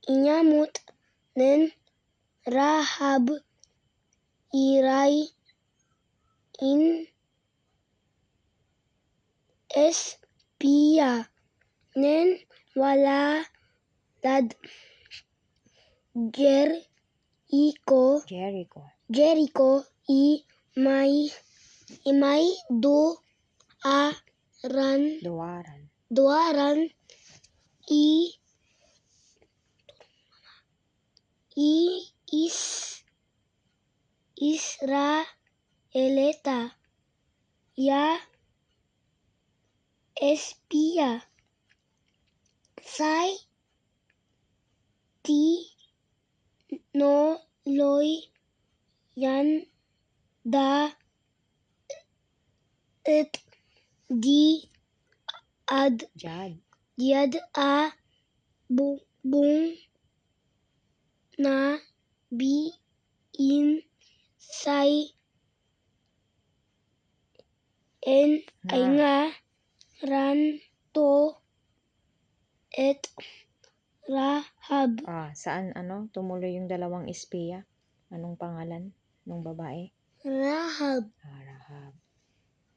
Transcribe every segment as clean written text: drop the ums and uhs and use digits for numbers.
inyamot nen Rahab iray espiya nen walalad Jericho imay duaran Israelita ya espiya say tinoloy yan da et diad a bung na biin say ay nga ranto et Rahab. Saan tumuloy yung dalawang espiya? Anong pangalan ng babae? Rahab. Rahab.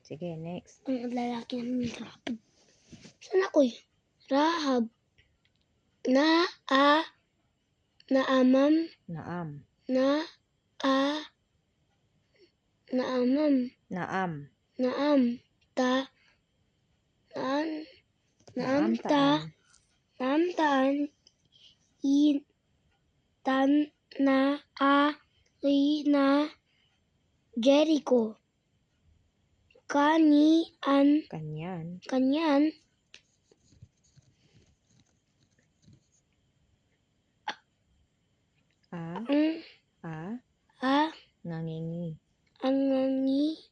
Sige, next. Ang lalaki namin Rahab. Saan ako eh? Rahab. Naam. Naamtaan itan na na Jericho. Kanyan. Nangingi.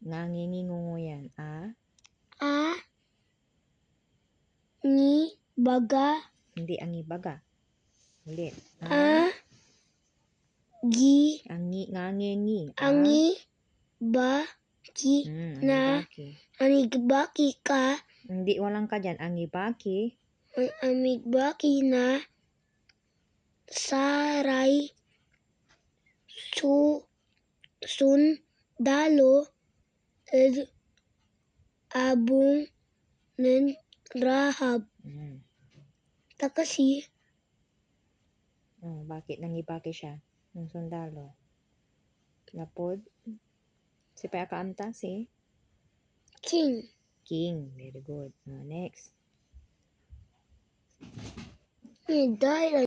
Nangingi nguyan. Ni baga. Hindi angibaga. Ulit. Nangingi. Anibaki ka. Hindi, walang ka dyan. Angibaki. Anibaki na saray sundalo ed abung nen Rahab. Takasi. Bakit nangibaki siya? Ng sundalo. Lapod. Si Paya kaanta si? King. Very good. Next. Dahil